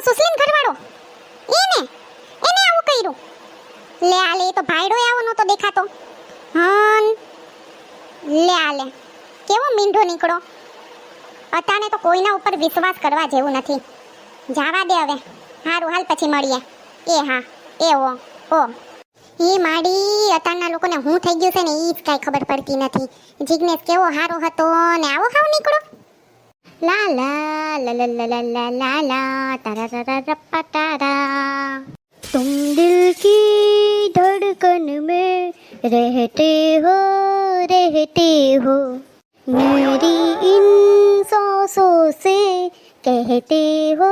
સુસ્લીન ઘરવાળો એને એને આવું કર્યું. લે આ લે તો ભાઈડો આવો નતો દેખાતો. હન લે આ લે કેવો મીંઢો નીકળો. અતાને તો કોઈના ઉપર વિશ્વાસ કરવા જેવું નથી. જાવા દે હવે. હારું હાલ પછી મળીએ. એ હા એ ઓ એ માડી અતારના લોકોને હું થઈ ગયું છે ને ઈ જ કાઈ ખબર પડતી નથી. જિગ્નેશ કેવો હારો હતો ને આવો હાવ નીકળો. લા લા લા લા લા લા લા લા તારા તારા રપ્પા તારા. तुम दिल की धड़कन में रहते हो मेरी इन सांसों से कहते हो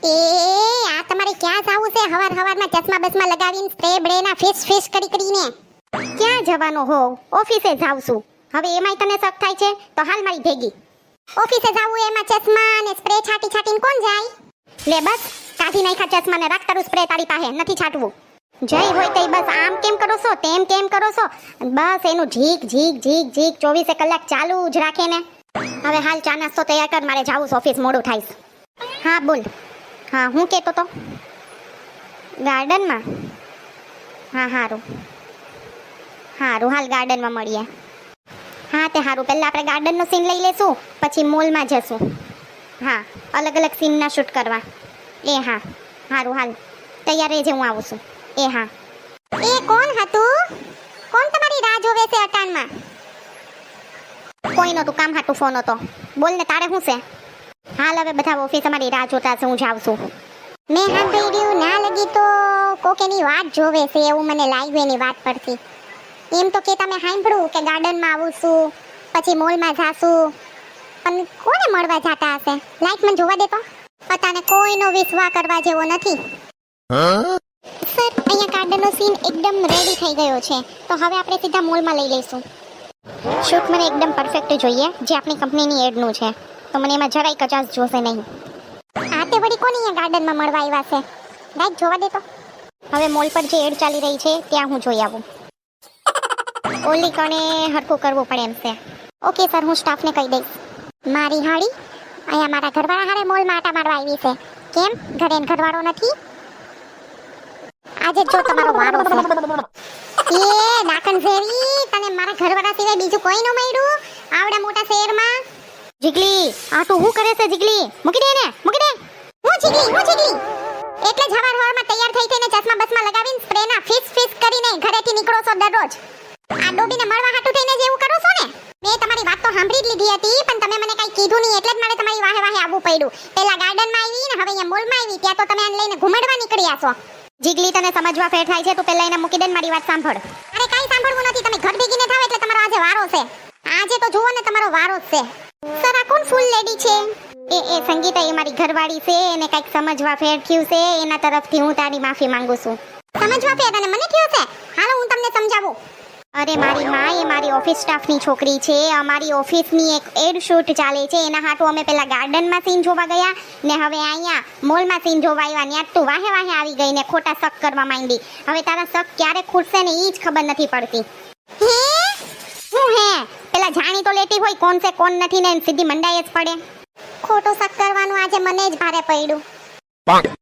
એ આ તમારે ક્યાં જાવું છે હવારમાં ચશ્મા બસમાં લગાવીને સ્પ્રે બ્રેના ફિશ કરીને ક્યાં જવાનો હો? ઓફિસે જાવ છું. હવે એમાંય તને શક થાય છે તો હાલ મારી ભેગી. ઓફિસે જાવું એમાં ચશ્મા અને સ્પ્રે છાટીને કોણ જાય? લે બસ કાઢી નાખ્યા ચશ્મા ને રાખ તારું સ્પ્રે તારી પાસે નથી છાટવું. જય હોય તઈ બસ આમ કેમ કરો છો તેમ કેમ કરો છો બસ એનું ઝીક 24 કલાક ચાલુ જ રાખે ને. હવે હાલ ચા નાસ્તો તૈયાર કર મારે જાવું છે ઓફિસ મોડું થાય છે. હા બોલ. હા હું કહેતો તો ગાર્ડનમાં. હા હારું હાલ ગાર્ડનમાં મળીએ. હા તે હારું પહેલા આપણે ગાર્ડનનો સીન લઈ લેશું પછી મોલમાં જશું. હા અલગ સીનના શૂટ કરવા. એ હા હારું હાલ તૈયાર રહેજે હું આવું છું. એ હા. એ કોણ હતું? કોણ તમારી રાહ જોવે છે અટાણમાં? કોઈ નતું કામ હાટું ફોન હતો. બોલ ને તારે શું છે? હાલ હવે બધા ઓફિસ અમારી રાહ જોતા છે હું જાઉં છું. મેં સાંભળ્યું ના લગી તો કોકેની વાત જોવે છે એવું મને લાગ્યું એની વાત પરથી. એમ તો કે તમે સાંભળ્યું કે ગાર્ડનમાં આવું છું પછી મોલમાં જાશું પણ કોને મળવા જાતા હશે? લાઈટ મને જોવા દે તો. પતાને કોઈનો વિશ્વાસ કરવા જેવો નથી. સર અહીંયા ગાર્ડનનો સીન એકદમ રેડી થઈ ગયો છે તો હવે આપણે સીધા મોલમાં લઈ લઈશું. શૂટ મને એકદમ પરફેક્ટ જોઈએ જે આપણી કંપનીની એડનું છે તો મને એમાં જરાય કચાશ જોશે નહીં. આ તે વળી કોની અહીંયા ગાર્ડનમાં મળવા આવ્યા છે? લાઈટ જોવા દે તો. હવે મોલ પર જે એડ ચાલી રહી છે ત્યાં હું જોઈ આવું. ઓલી કણે હરખું કરવું પડે એમ છે. ઓકે સર હું સ્ટાફને કહી દઈશ. મારી હાડી અહીંયા મારા ઘરવાળા હારે મોલમાં આટા મારવા આવી છે. કેમ ઘરે ઘરવાળો નથી? આજે જો તમારો વારો છે. એ ડાકણ ઝેરી તને મારા ઘરવાળા સિવાય બીજું કોઈ ન મળ્યું આવડા મોટા શહેરમાં? જીગલી આ તું શું કરે છે જીગલી? મૂકી દે ને મૂકી દે. હું જીગલી એટલે જ હવારમાં તૈયાર થઈ થઈને ચશ્મા બસમાં લગાવીને સ્પ્રેના ફિશ કરીને ઘરેથી નીકળો છો દરરોજ. આ ડોબીને મળવા હાટું થઈને જ એવું કરો છો ને? મેં તમારી વાત તો સાંભળી જ લીધી હતી પણ તમે મને કઈ કીધું નહીં એટલે જ મારે તમારી વાહે આવવું પડ્યું. પહેલા ગાર્ડનમાં આવી ને હવે અહીંયા મોલમાં આવી ત્યાં તો તમે આને લઈને ઘુમાડવા નીકળ્યા છો. જીગલી તને સમજવા ફેર થાય છે તો પહેલા એને મૂકી દે ને મારી વાત સાંભળ. અરે કાઈ સાંભળવું નથી. તમે ઘર ભેગીને થાવ એટલે તમારો આજે વારો છે. આજે તો જુઓ ને તમારો વારો જ છે. સર આ કોણ ફૂલ લેડી છે? એ સંગીતા એ મારી ઘરવાળી છે એને કઈક સમજવા ફેર થયું છે એના તરફથી હું તારી માફી માંગુ છું. સમજવા ફેર અને મને થયું છે? હાલો હું તમને સમજાવું. અરે મારી માં એ મારી ઓફિસ સ્ટાફની છોકરી છે. અમારી ઓફિસની એક એડ શૂટ ચાલે છે એના હાટુ અમે પેલા ગાર્ડનમાં સીન જોવા ગયા ને હવે અહીંયા મોલમાં સીન જોવા આવ્યા ને તું વાહે આવી ગઈ ને ખોટા શક કરવા માંડી. હવે તારા શક ક્યારે ખૂટશે ને ઈ જ ખબર નથી પડતી. હે હું હે પેલા જાણી તો લેતી હોય કોણ છે કોણ નથી ને સીધી મંડાઈ જ પડે. ખોટો શક કરવાનું આજે મને જ ભારે પડ્યું.